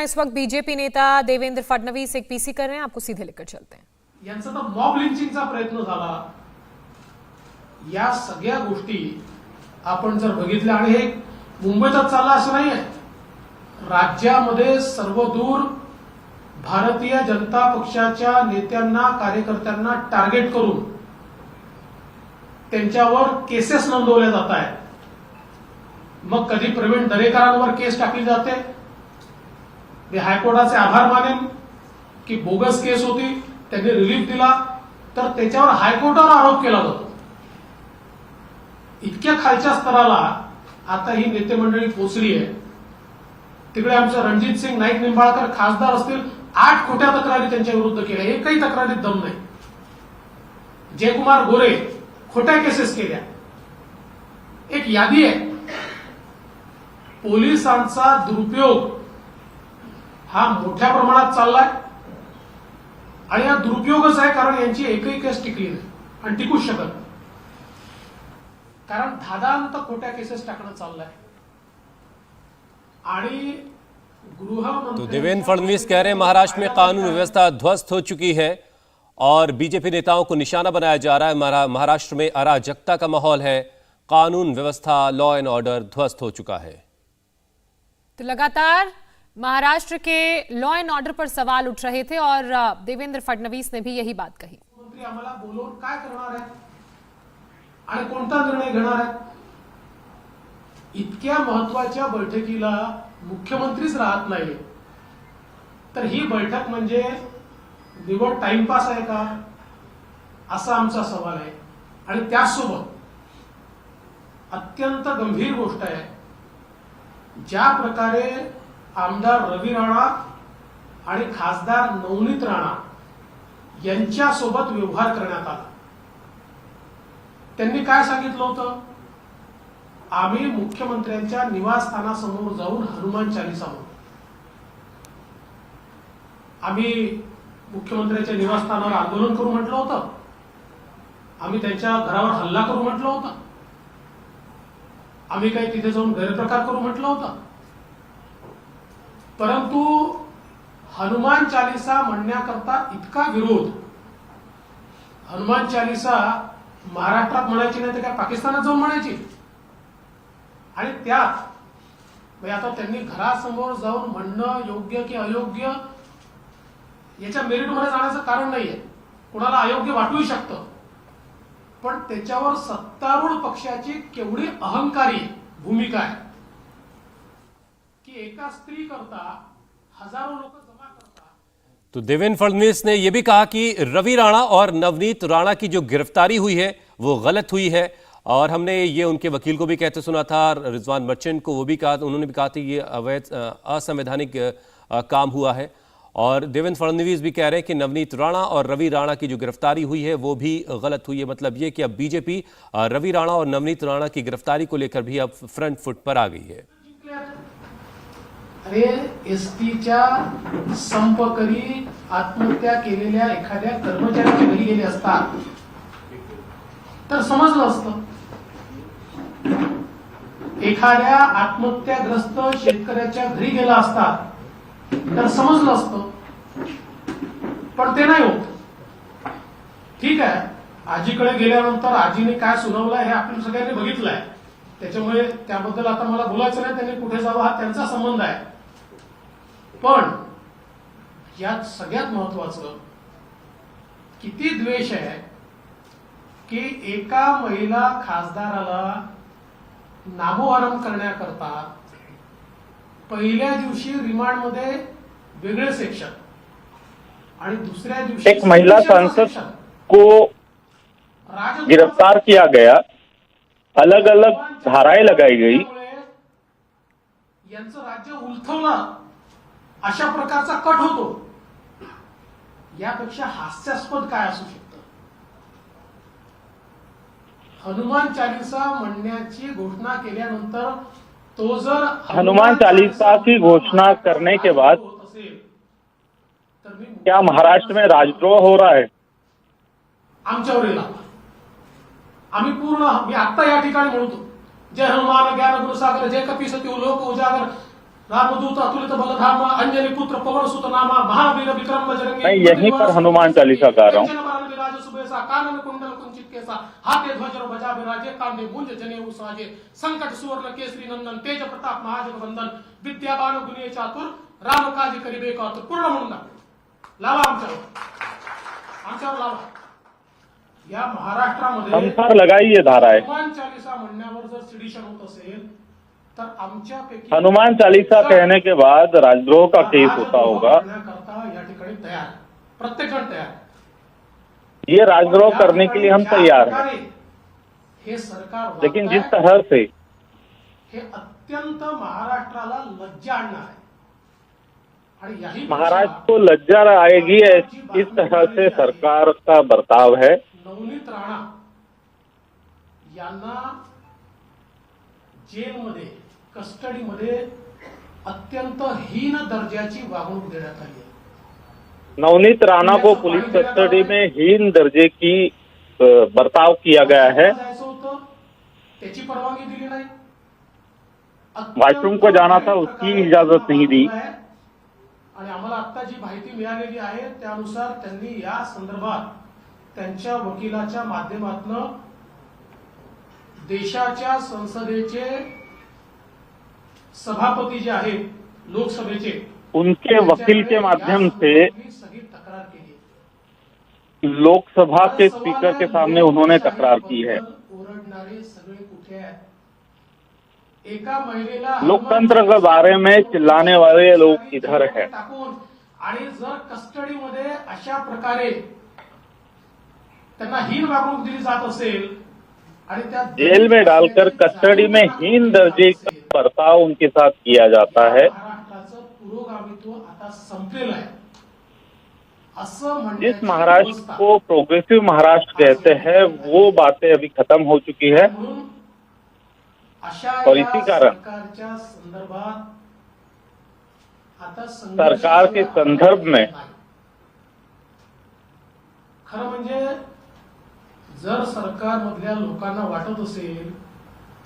इस वक्त बीजेपी नेता देवेंद्र फडणवीस एक पीसी कर रहे हैं, आपको सीधे लेकर चलते हैं। यांचा तर मॉब लिंचिंगचा प्रयत्न झाला। या सगळ्या गोष्टी आपण जर बघितल्या आणि हे मुंबईतच चालला असं नाहीये, राज्यामध्ये सर्वदूर भारतीय जनता पक्षाच्या नेत्यांना कार्यकर्त्यांना टार्गेट करून त्यांच्यावर केसेस नोंदवल्या जात आहेत। मग कधी प्रवीण दरेकरांवर केस टाकली जाते। मी हायकोर्टाचे आभार मानेन की बोगस केस होती, त्यांनी रिलीफ दिला, तर त्याच्यावर हायकोर्टावर आरोप केला जातो। इतक्या खालच्या स्तराला आता ही नेते मंडळी पोहोचली आहे। तिकडे आमचे रणजित सिंग नाईक निंबाळकर खासदार असतील, 8 खोट्या तक्रारी त्यांच्या विरुद्ध केल्या, एकही तक्रारीत दम नाही। जयकुमार गोरे खोट्या केसेस केल्या। एक यादी आहे। पोलिसांचा दुरुपयोग हा मोठ्या प्रमाणात चाललाय आणि हा दुरुपयोगच आहे, कारण यांची एकही केस टिकली नाही आणि टिकूच शकत नाही, कारण धादांत खोट्या केसेस टाकणं चाललंय। आणि तो देवेंद्र फडणवीस कह रहे हैं महाराष्ट्र में कानून व्यवस्था ध्वस्त हो चुकी है और बीजेपी नेताओं को निशाना बनाया जा रहा है। महाराष्ट्र में अराजकता का माहौल है, कानून व्यवस्था लॉ एंड ऑर्डर ध्वस्त हो चुका है। तो लगातार महाराष्ट्र के लॉ एंड ऑर्डर पर सवाल उठ रहे थे और देवेंद्र फडणवीस ने भी यही बात कही। मुख्यमंत्री आम्हाला बोलवून काय करणार आहे आणि कोणता निर्णय घेणार आहे? इतक्या महत्त्वाच्या बैठकीला मुख्यमंत्रीच राहत नाही, तर ही बैठक म्हणजे निवड टाइमपास आहे का, असा आमचा सवाल आहे। आणि त्यासोबत अत्यंत गंभीर गोष्ट आहे, ज्या प्रकारे आमदार रवी राणा आणि खासदार नवनीत राणा यांच्यासोबत व्यवहार करण्यात आला। त्यांनी काय सांगितलं होतं? आम्ही मुख्यमंत्र्यांच्या निवासस्थानासमोर जाऊन हनुमान चालीसा म्हणू। आम्ही मुख्यमंत्र्यांच्या निवासस्थानावर आंदोलन करू म्हटलं होतं, आम्ही त्यांच्या घरावर हल्ला करू म्हटलं होतं, आम्ही काही तिथे जाऊन गैरप्रकार करू म्हटलं होतं, परंतु हनुमान चालीसा म्हणण्याकरता इतका विरोध, हनुमान चालीसा महाराष्ट्रात म्हणायची नाही तर काय पाकिस्तानात जाऊन म्हणायची? आणि त्यात आता त्यांनी घरासमोर जाऊन म्हणणं योग्य की अयोग्य याच्या मेरिटमध्ये जाण्याचं कारण नाहीये, कुणाला अयोग्य वाटूही शकतं, पण त्याच्यावर सत्तारूढ पक्षाची केवढी अहंकारी भूमिका आहे की एका स्त्री करता हजारों लोक जमा करता। तो देवेंद्र फडणवीस ने यह भी कहा कि रवि राणा और नवनीत राणा की जो गिरफ्तारी हुई है वो गलत हुई है, और हमने ये उनके वकील को भी कहते सुना था, रिजवान मर्चेंट को, वो भी कहा, उन्होंने भी कहा था ये अवैध असंवैधानिक काम हुआ है। और देवेंद्र फडणवीस भी कह रहे हैं कि नवनीत राणा और रवि राणा की जो गिरफ्तारी हुई है वो भी गलत हुई है। मतलब ये कि अब बीजेपी रवि राणा और नवनीत राणा की गिरफ्तारी को लेकर भी अब फ्रंट फुट पर आ गई है। अरे एसटीच्या संप करी आत्महत्या केलेल्या एखाद्या कर्मचाऱ्याच्या घरी गेले असतात तर समजलं असतं, एखाद्या आत्महत्याग्रस्त शेतकऱ्याच्या घरी गेला असता तर समजलं असतं, पण ते नाही होत। ठीक आहे, आजीकडे गेल्यानंतर आजीने काय सुनावलं हे आपण सगळ्यांनी बघितलंय, त्याच्यामुळे त्याबद्दल आता मला बोलायचं नाही, त्यांनी कुठे जावं हा त्यांचा संबंध आहे। पण यात सगळ्यात महत्वाचं किती द्वेष आहे की एका महिला खासदाराला नामोहरम करण्याकरता पहिल्या दिवशी रिमांडमध्ये वेगळे सेक्शन आणि दुसऱ्या दिवशी एक महिला सांसद को गिरफ्तार किया गया, अलग अलग धाराएं लगाई गई। यांचं राज्य उलथवलं अशा प्रकारचा कट होतो, यापेक्षा हास्यास्पद काय असू शकतं? हनुमान चालीसा म्हणण्याची घोषणा केल्यानंतर तो जर हनुमान चालीसा की घोषणा करने के बाद क्या महाराष्ट्र में राजद्रोह हो रहा है? आमच्यावर येईल, आम्ही पूर्ण, मी आता या ठिकाणी म्हणतो, जय हनुमान ज्ञान गुरुसागर जय कपीसती लोक उजागर, रामदूत अतुलित बलधामा अंजनी पुत्र पवन सुत नामा महावीर विक्रम बजरंगी। मैं यहीं पर हनुमान चालीसा गा रहा हूँ। कंचन बरन विराज सुबेसा कानन कुंडल कुंचित केसा हाथे ध्वज और बजा विराजे कांधे मुंज जनेऊ साजे संकट सुवर्ण केसरी नंदन तेज प्रताप महाजगवंदन विद्यावान गुणी चातुर राम काज करिबे कातुर। पूर्ण म्हणून लावा आमच्यावर लावा। या महाराष्ट्रामध्ये संसार लगाई ये धारा है। हनुमान चालीसा म्हणण्यावर जर सिडिशन होत असेल तर आमच्यापैकी हनुमान चालीसा कहने के बाद राजद्रोह का केस होता होगा। या ठिकाणी तयार, प्रत्येक जण तयार। ये राजद्रोह करने के लिए हम तैयार हैं, हे सरकार लेकिन जिस तरह से हे अत्यंत महाराष्ट्राला लज्जा आणणार आहे आणि याही महाराष्ट्र को लज्जा आएगी, इस तरह से सरकार का बर्ताव है। नवनीत राणा यांना जेलमध्ये कस्टडीमध्ये अत्यंत हीन दर्जाची वागणूक देण्यात आली आहे। नवनीत राणा को पुलिस कस्टडी में हीन दर्जे की बर्ताव किया गया है। जायचं होतं, त्याची परवानगी दिली नाही। वॉशरूम को जाना था, उसकी इजाजत नहीं दी। आणि आम्हाला आता जी माहिती मिळालेली आहे त्यानुसार त्यांनी या संदर्भात त्यांच्या वकिलाच्या माध्यमातून देशाच्या संसदेचे सभापती जे आहेत लोकसभेचे, उनके वकील के माध्यम से सगळी तक्रार केली। लोकसभा के स्पीकर के सामने उन्होंने तकरार की है। ओरडणारे सगळे कुठे आहेत? एका महिलेला लोकतंत्र के बारे में चिल्लाने वाले लोग इधर है। टाकून आणि जर कस्टडीमध्ये अशा प्रकारे त्यांना हीन वागणूक दिली जात असेल आणि त्या जेल में डालकर कस्टडी में हीन दर्जे का बर्ताव उनके साथ किया जाता है। महाराष्ट्राचं पुरोगामित्व आता संपलेलं आहे असं जिस म्हणण्याची महाराष्ट्र अवस्था। को प्रोग्रेसिव महाराष्ट्र कहते हैं वो बातें अभी खत्म हो चुकी है। म्हणून अशा और या इसी कारण सरकारच्या संदर्भात आता सरकार के संदर्भ में खरं म्हणजे जर सरकारमधल्या लोकांना वाटत असेल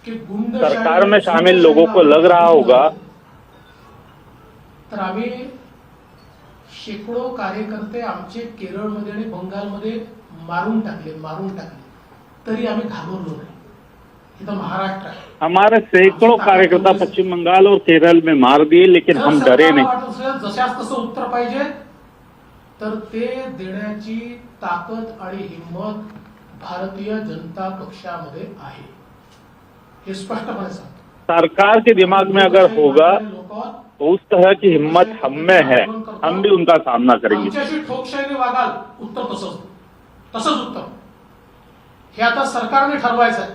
की गुंडशाही सरकार में शामिल लोगों को लग रहा होगा तर आम्ही शेकडो कार्यकर्ते आमचे केरळमध्ये आणि बंगालमध्ये मारून टाकले तरी आम्ही घाबरलो नाही। इथं महाराष्ट्र आहे। हमारे सैकड़ों कार्यकर्ता पश्चिम बंगाल और केरल में मार दिए, लेकिन हम डरे नहीं। जशास तसं उत्तर पाहिजे तर ते देण्याची ताकद आणि हिंमत भारतीय जनता पक्षामध्ये आहे, हे स्पष्टपणे सांगतो। सरकार के दिमाग में अगर होगा तो उस तरह की हिम्मत हम में है, हम भी उनका सामना करेंगे। आमच्याशी ठोकशाहीने वागाल, उत्तर तसंच उत्तर। हे आता सरकारने ठरवायचं आहे।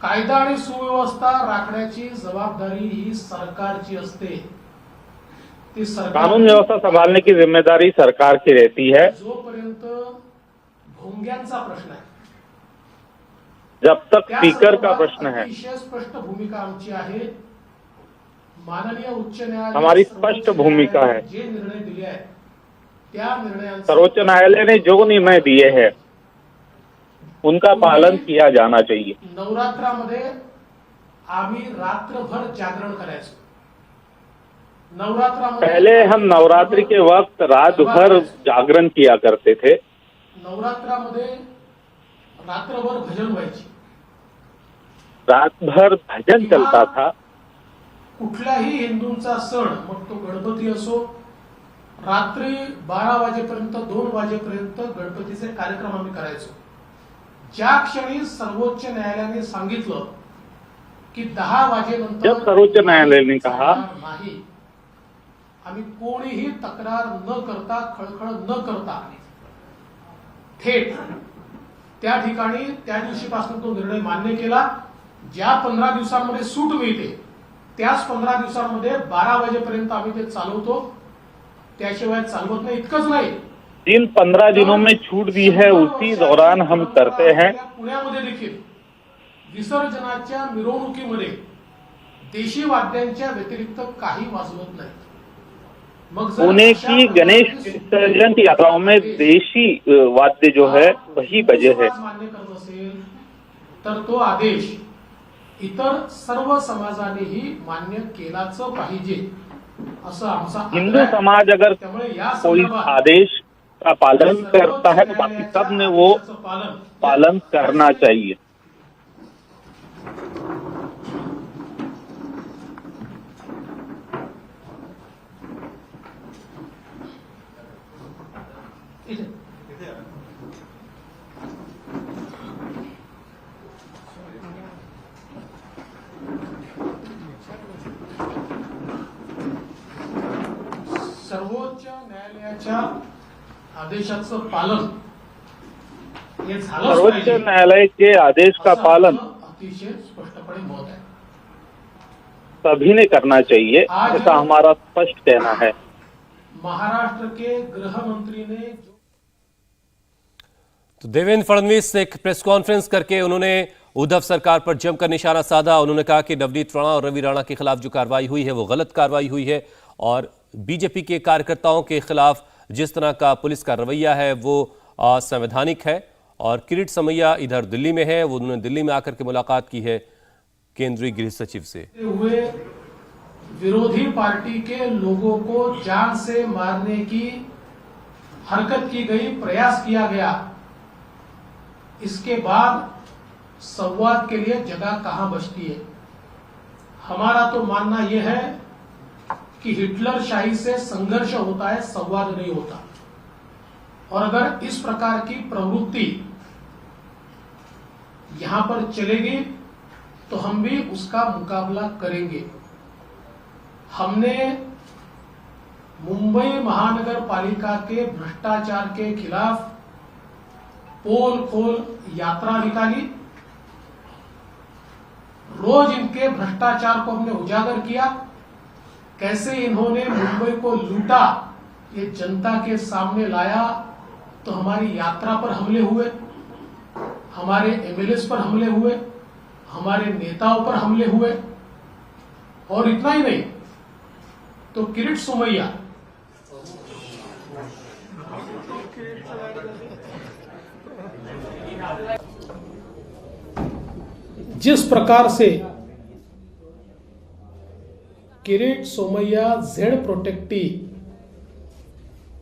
कायदा आणि सुव्यवस्था राखण्याची जबाबदारी ही सरकारची असते। ती सरकार कानून व्यवस्था संभालने की जिम्मेदारी सरकार की रहती है। जोपर्यंत भोंग्यांचा प्रश्न आहे, जब तक स्पीकर का प्रश्न है, अतिशय स्पष्ट भूमिका आमची आहे। माननीय उच्च न्यायालय हमारी स्पष्ट भूमिका है। जे निर्णय दिले आहेत त्या निर्णयांचा सर्वोच्च न्यायालय ने जो निर्णय दिए हैं उनका पालन किया जाना चाहिए। नवरात्रामध्ये आम्ही रात्रभर जागरण करायचो। नवरात्रामध्ये पहले हम नवरात्रि के वक्त रात भर जागरण किया करते थे। नवरात्रामध्ये रात्रभर भजन व्हायची, रात भर भजन चलता था। कुठलाही हिंदूंचा सण, मग तो गणपती असो, रात्री 12 वाजेपर्यंत 2 वाजेपर्यंत गणपतीचे कार्यक्रम आम्ही करायचो। ज्या क्षणी सर्वोच्च न्यायालयाने सांगितलं की 10 वाजेनंतर जब सर्वोच्च न्यायालय ने कहा नाही, आम्ही कोणीही तक्रार न करता, खळखळ न करता थेट त्या ठिकाणी त्या दिवशीपासून तो निर्णय मान्य केला। ज्या 15 दिवसांमध्ये सूट मिळते त्याच 15 दिवसांमध्ये 12 वाजेपर्यंत आम्ही ते चालवतो, त्याशिवाय चालवत नाही। इतकंच नाही, जिन 15 दिनों में छूट दी है उसी दौरान हम करते हैं। पुण्यामध्ये देखील विसर्जनाच्या मिरवणुकीमध्ये देशी वाद्यांच्या व्यतिरिक्त काही वाजवत नाही। पुणे की गणेश विसर्जन की यात्राओं में देशी वाद्य जो है वही बजे है। मान्य करत असेल तर तो आदेश इतर सर्व समाजानेही मान्य केलाच पाहिजे असं आमचा हिंदू आग्रह आहे. समाज अगर त्यामुळे या कोई संदर्भात आदेश का पालन करता है तो बाकी सब ने वो पालन करना चाहिए. इथे. सर्वोच्च न्यायालयाच्या आदेशाचं पालन हे झालंच सर्वोच्च पाहिजे न्यायालय के आदेश का असं पालन आमचं अतिशय स्पष्टपणे मत आहे. सभी ने करना चाहिए, ऐसा हमारा स्पष्ट कहना है. महाराष्ट्र के गृह मंत्री ने जो तो देवेंद्र फडणवीस ने एक प्रेस कॉन्फ्रेंस करके उन्होंने उद्धव सरकार पर जमकर निशाना साधा. उन्होंने कहा कि नवनीत राणा और रवि राणा के खिलाफ जो कार्रवाई हुई है वो गलत कार्रवाई हुई है और बीजेपी के कार्यकर्ताओं के खिलाफ जिस तरह का पुलिस का रवैया है वो असंवैधानिक है. और किरीट समैया इधर दिल्ली में है, वो उन्होंने दिल्ली में आकर के मुलाकात की है केंद्रीय गृह सचिव से. हुए विरोधी पार्टी के लोगों को जान से मारने की हरकत की गई, प्रयास किया गया. इसके बाद संवाद के लिए जगह कहां बचती है? हमारा तो मानना यह है कि हिटलर शाही से संघर्ष होता है, संवाद नहीं होता. और अगर इस प्रकार की प्रवृत्ति यहां पर चलेगी तो हम भी उसका मुकाबला करेंगे. हमने मुंबई महानगर पालिका के भ्रष्टाचार के खिलाफ पोल खोल यात्रा निकाली. रोज इनके भ्रष्टाचार को हमने उजागर किया. कैसे इन्होंने मुंबई को लूटा ये जनता के सामने लाया. तो हमारी यात्रा पर हमले हुए, हमारे एमएलएस पर हमले हुए, हमारे नेताओं पर हमले हुए. और इतना ही नहीं तो किरीट सोमैया जिस प्रकार से Kirit Somaiya Z protectee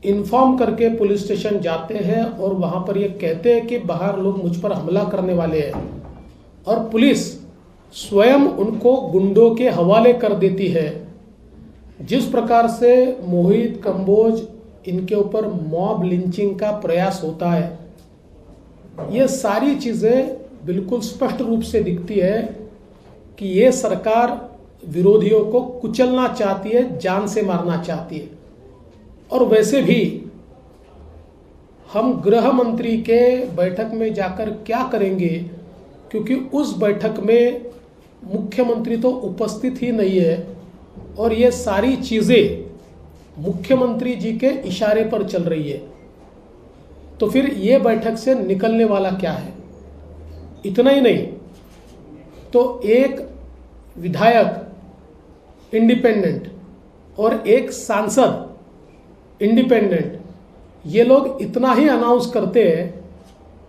inform करके पुलिस स्टेशन जाते हैं और वहां पर ये कहते हैं कि बाहर लोग मुझ पर हमला करने वाले हैं और पुलिस स्वयं उनको गुंडों के हवाले कर देती है. जिस प्रकार से मोहित कंबोज इनके ऊपर मॉब लिंचिंग का प्रयास होता है, ये सारी चीजें बिल्कुल स्पष्ट रूप से दिखती है कि ये सरकार विरोधियों को कुचलना चाहती है, जान से मारना चाहती है. और वैसे भी हम गृह मंत्री के बैठक में जाकर क्या करेंगे, क्योंकि उस बैठक में मुख्यमंत्री तो उपस्थित ही नहीं है और ये सारी चीजें मुख्यमंत्री जी के इशारे पर चल रही है. तो फिर ये बैठक से निकलने वाला क्या है? इतना ही नहीं तो एक विधायक इंडिपेंडेंट और एक सांसद इंडिपेंडेंट, ये लोग इतना ही अनाउंस करते हैं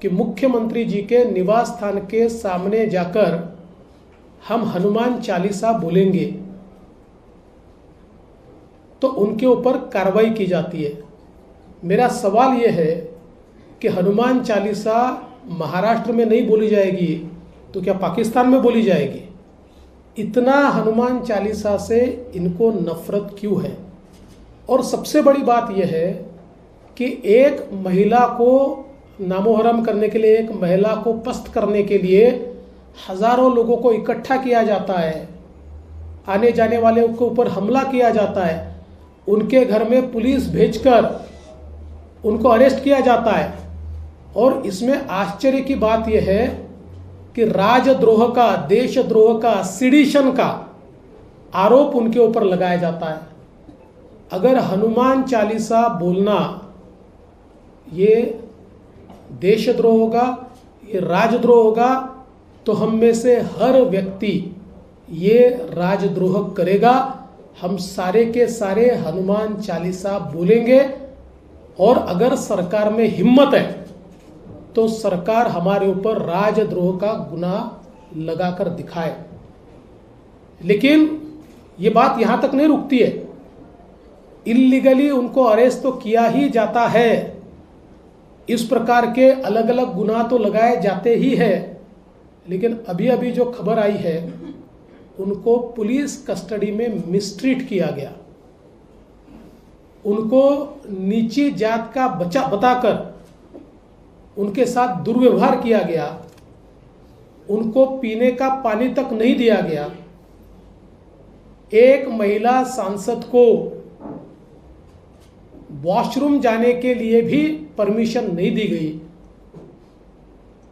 कि मुख्यमंत्री जी के निवास स्थान के सामने जाकर हम हनुमान चालीसा बोलेंगे तो उनके ऊपर कार्रवाई की जाती है. मेरा सवाल यह है कि हनुमान चालीसा महाराष्ट्र में नहीं बोली जाएगी तो क्या पाकिस्तान में बोली जाएगी? इतना हनुमान चालीसा से इनको नफरत क्यों है? और सबसे बड़ी बात यह है कि एक महिला को नामोहरम करने के लिए, एक महिला को पस्त करने के लिए हजारों लोगों को इकट्ठा किया जाता है, आने जाने वाले के ऊपर हमला किया जाता है, उनके घर में पुलिस भेजकर उनको अरेस्ट किया जाता है. और इसमें आश्चर्य की बात यह है कि राजद्रोह का, देशद्रोह का, सिडिशन का आरोप उनके ऊपर लगाया जाता है. अगर हनुमान चालीसा बोलना ये देशद्रोह होगा, ये राजद्रोह होगा, तो हम में से हर व्यक्ति ये राजद्रोह करेगा. हम सारे के सारे हनुमान चालीसा बोलेंगे और अगर सरकार में हिम्मत है तो सरकार हमारे ऊपर राजद्रोह का गुनाह लगाकर दिखाए. लेकिन ये बात यहां तक नहीं रुकती है, इल्लीगली उनको अरेस्ट तो किया ही जाता है। इस प्रकार के अलग अलग गुनाह तो लगाए जाते ही है, लेकिन अभी अभी जो खबर आई है उनको पुलिस कस्टडी में मिसट्रीट किया गया, उनको नीची जात का बच्चा बताकर उनके साथ दुर्व्यवहार किया गया, उनको पीने का पानी तक नहीं दिया गया। एक महिला सांसद को वॉशरूम जाने के लिए भी परमिशन नहीं दी गई।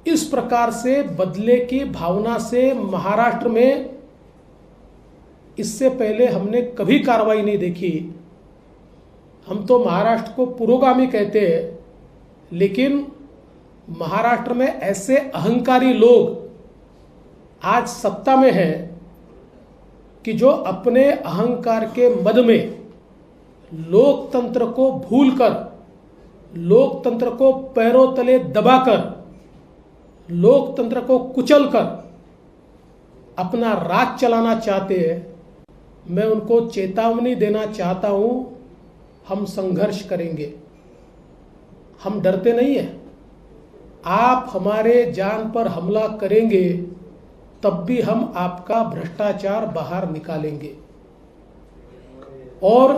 इस प्रकार से बदले की भावना से महाराष्ट्र में इससे पहले हमने कभी कार्रवाई नहीं देखी। हम तो महाराष्ट्र को पुरोगामी कहते हैं, लेकिन महाराष्ट्र में ऐसे अहंकारी लोग आज सत्ता में हैं कि जो अपने अहंकार के मद में लोकतंत्र को भूलकर, लोकतंत्र को पैरों तले दबाकर, लोकतंत्र को कुचलकर अपना राज चलाना चाहते हैं। मैं उनको चेतावनी देना चाहता हूं, हम संघर्ष करेंगे, हम डरते नहीं हैं। आप हमारे जान पर हमला करेंगे तब भी हम आपका भ्रष्टाचार बाहर निकालेंगे। और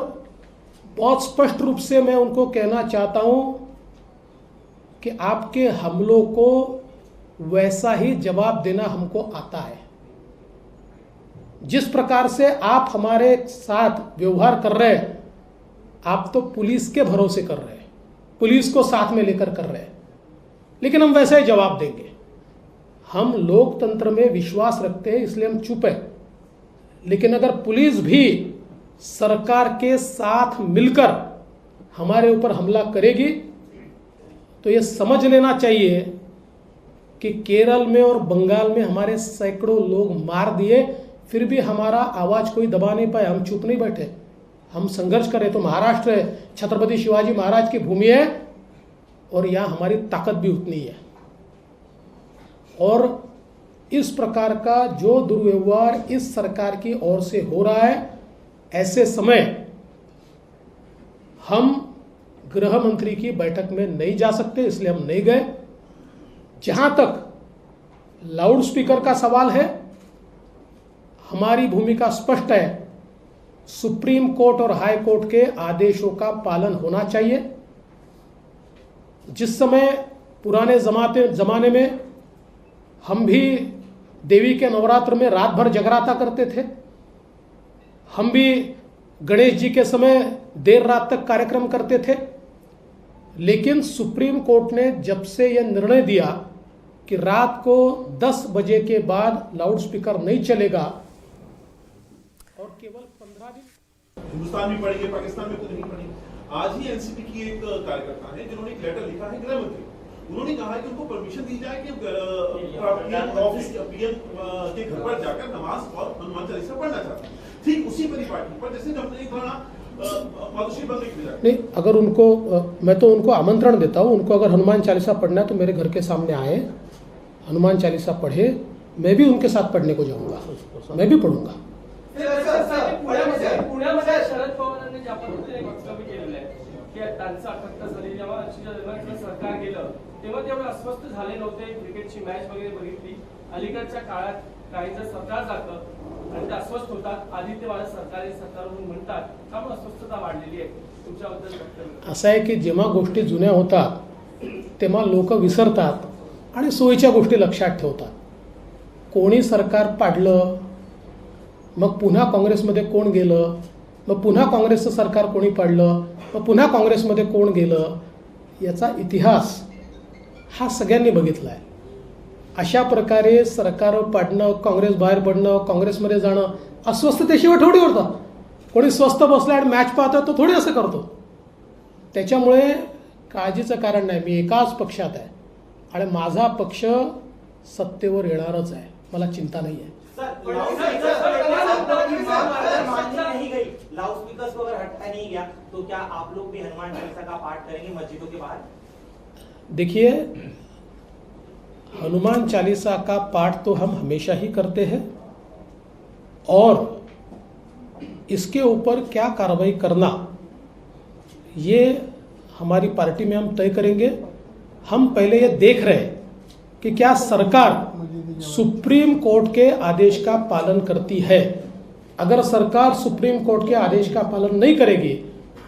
बहुत स्पष्ट रूप से मैं उनको कहना चाहता हूं कि आपके हमलों को वैसा ही जवाब देना हमको आता है। जिस प्रकार से आप हमारे साथ व्यवहार कर रहे हैं, आप तो पुलिस के भरोसे कर रहे हैं, पुलिस को साथ में लेकर कर रहे हैं, लेकिन हम वैसा ही जवाब देंगे। हम लोकतंत्र में विश्वास रखते हैं, इसलिए हम चुप हैं। लेकिन अगर पुलिस भी सरकार के साथ मिलकर हमारे ऊपर हमला करेगी तो ये समझ लेना चाहिए कि केरल में और बंगाल में हमारे सैकड़ों लोग मार दिए, फिर भी हमारा आवाज कोई दबा नहीं पाए। हम चुप नहीं बैठे, हम संघर्ष करें। तो महाराष्ट्र है, छत्रपति शिवाजी महाराज की भूमि है और यहां हमारी ताकत भी उतनी है। और इस प्रकार का जो दुर्व्यवहार इस सरकार की ओर से हो रहा है, ऐसे समय हम गृह मंत्री की बैठक में नहीं जा सकते, इसलिए हम नहीं गए। जहां तक लाउड स्पीकर का सवाल है, हमारी भूमिका स्पष्ट है। सुप्रीम कोर्ट और हाई कोर्ट के आदेशों का पालन होना चाहिए। जिस समय पुराने जमाने में हम भी देवी के नवरात्र में रात भर जगराता करते थे, हम भी गणेश जी के समय देर रात तक कार्यक्रम करते थे, लेकिन सुप्रीम कोर्ट ने जब से यह निर्णय दिया कि रात को 10 बजे के बाद लाउड स्पीकर नहीं चलेगा और केवल 15 दिन हिंदुस्तान में पढ़ी है, पाकिस्तान में तो नहीं पढ़ी। आज ही एनसीपी की एक कार्यकर्ता है जिन्होंने एक लेटर लिखा है गृह मंत्री, उन्होंने कहा है कि उनको परमिशन दी जाए कि ऑफिस पीएम के घर पर जाकर नमाज और हनुमान चालीसा पढ़ना चाहते हैं। ठीक उसी परिपाटी पर जैसे हमने एक नहीं, अगर उनको मैं तो उनको आमंत्रण देता हूँ, उनको अगर हनुमान चालीसा पढ़ना है तो मेरे घर के सामने आए, हनुमान चालीसा पढ़े, मैं भी उनके साथ पढ़ने को जाऊंगा, मैं भी पढ़ूंगा। पुण्यामध्ये शरद पवारांनी ज्या पद्धतीने एक वक्तव्य केलेलं आहे की त्यांचं अटक झाली, जेव्हा अशीच्या दरम्यान सरकार गेलं तेव्हा तेवढे अस्वस्थ झाले नव्हते, क्रिकेटची मॅच वगैरे बघितली। अलीकडच्या काळात काहींचं सरकार जातं आणि ते अस्वस्थ होतात, आदित्य वाला सरकारी सरकार म्हणून म्हणतात, त्यामुळे अस्वस्थता वाढलेली आहे। तुमच्याबद्दल वक्तव्य असं आहे की जेव्हा गोष्टी जुन्या होतात तेव्हा लोक विसरतात आणि सोयीच्या गोष्टी लक्षात ठेवतात। कोणी सरकार पाडलं, मग पुन्हा काँग्रेसमध्ये कोण गेलं, मग पुन्हा काँग्रेसचं सरकार कोणी पाडलं, मग पुन्हा काँग्रेसमध्ये कोण गेलं, याचा इतिहास हा सगळ्यांनी बघितला आहे। अशा प्रकारे सरकार पाडणं, काँग्रेस बाहेर पडणं, काँग्रेसमध्ये जाणं अस्वस्थतेशिवाय थोडी होतं। कोणी स्वस्थ बसला आणि मॅच पाहतो तो थोडी असं करतो। त्याच्यामुळे काळजीचं कारण नाही, मी एकाच पक्षात आहे आणि माझा पक्ष सत्तेवर येणारच आहे, मला चिंता नाही आहे। लाउड स्पीकर्स को अगर हटा नहीं गया तो क्या आप लोग भी हनुमान चालीसा का पाठ करेंगे मस्जिदों के बाहर? देखिए, हनुमान चालीसा का पाठ तो हम हमेशा ही करते हैं और इसके ऊपर क्या कार्रवाई करना ये हमारी पार्टी में हम तय करेंगे। हम पहले ये देख रहे हैं कि क्या सरकार सुप्रीम कोर्ट के आदेश का पालन करती है। अगर सरकार सुप्रीम कोर्ट के आदेश का पालन नहीं करेगी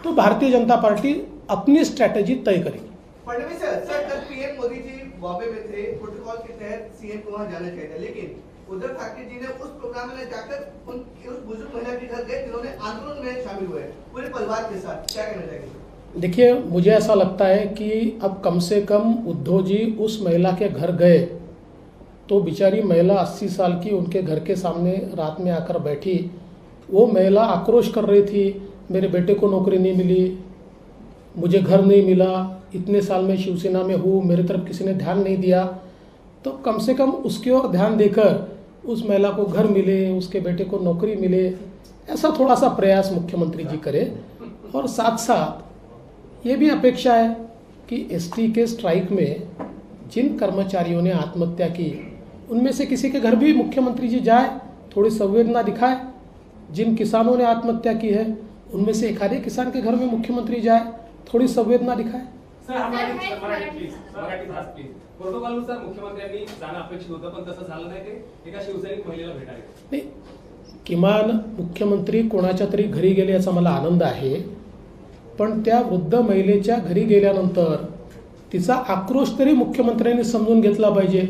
तो भारतीय जनता पार्टी अपनी स्ट्रैटेजी तय करेगी। फडणवीस सर, कल पीएम मोदी जी बॉम्बे में थे, प्रोटोकॉल के तहत सीएम को वहां जाना चाहिए था, लेकिन उद्धव ठाकरे जी ने उस प्रोग्राम में जाकर उस बुजुर्ग महिला के घर गए जिन्होंने आंदोलन में शामिल हुए पूरे परिवार के साथ। क्या कहना चाहिए? देखिए, मुझे ऐसा लगता है कि अब कम से कम उद्धव जी उस महिला के घर गए तो बेचारी महिला 80 साल की उनके घर के सामने रात में आकर बैठी। वो महिला आक्रोश कर रही थी, मेरे बेटे को नौकरी नहीं मिली, मुझे घर नहीं मिला, इतने साल में शिवसेना में हूँ, मेरे तरफ किसी ने ध्यान नहीं दिया। तो कम से कम उसकी ओर ध्यान देकर उस महिला को घर मिले, उसके बेटे को नौकरी मिले, ऐसा थोड़ा सा प्रयास मुख्यमंत्री जी करे। और साथ साथ ये भी अपेक्षा है कि एसटी के स्ट्राइक में जिन कर्मचारियों ने आत्महत्या की उनमें से किसी के घर भी मुख्यमंत्री जी जाए, थोड़ी संवेदना दिखाए। जिन किसानों ने आत्महत्या की है उनमें से एक आधे किसान के घर में मुख्यमंत्री जाए, थोडी संवेदना दिखाए। Sir, Marathi please, please. प्रोटोकॉलनुसार मुख्यमंत्र्यांनी जाणं अपेक्षित होतं, पण तसं झालं नाही। ते एका शिवसैनिक महिलेला भेटायला नाही, किमान मुख्यमंत्री कोणाच्या तरी घरी गेले याचा मला आनंद आहे, पण त्या वृद्ध महिलेच्या घरी गेल्यानंतर तिचा आक्रोश तरी मुख्यमंत्र्यांनी समजून घेतला पाहिजे।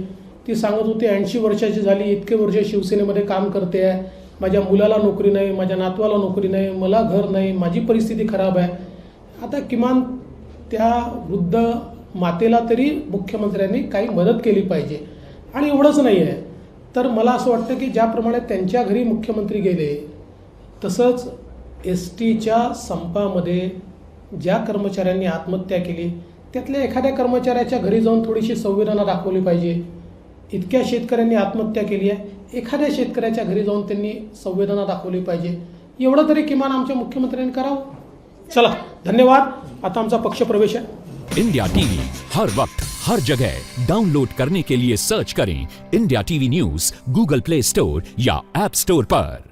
ती सांगत होती 80 वर्षाची झाली, इतके वर्ष शिवसेनेमध्ये काम करते आहे, माझ्या मुलाला नोकरी नाही, माझ्या नातवाला नोकरी नाही, मला घर नाही, माझी परिस्थिती खराब आहे। आता किमान त्या वृद्ध मातेला तरी मुख्यमंत्र्यांनी काही मदत केली पाहिजे। आणि एवढंच नाही आहे तर मला असं वाटतं की ज्याप्रमाणे त्यांच्या घरी मुख्यमंत्री गेले तसंच एसटीच्या संपामध्ये ज्या कर्मचाऱ्यांनी आत्महत्या केली त्यातल्या एखाद्या कर्मचाऱ्याच्या घरी जाऊन थोडीशी संवेदना दाखवली पाहिजे। इतक्या शेतकऱ्यांनी आत्महत्या केली आहे, एखाद्या शेतकऱ्याच्या घरी जाऊन त्यांनी संवेदना दाखवली पाहिजे। एवढं तरी किमान आमच्या मुख्यमंत्र्यांनी करावं। चला, धन्यवाद। आता आमचा पक्ष प्रवेश आहे। इंडिया टीवी हर वक्त हर जगह डाउनलोड करने के लिए सर्च करें India TV news Google play store या ऐप स्टोर पर।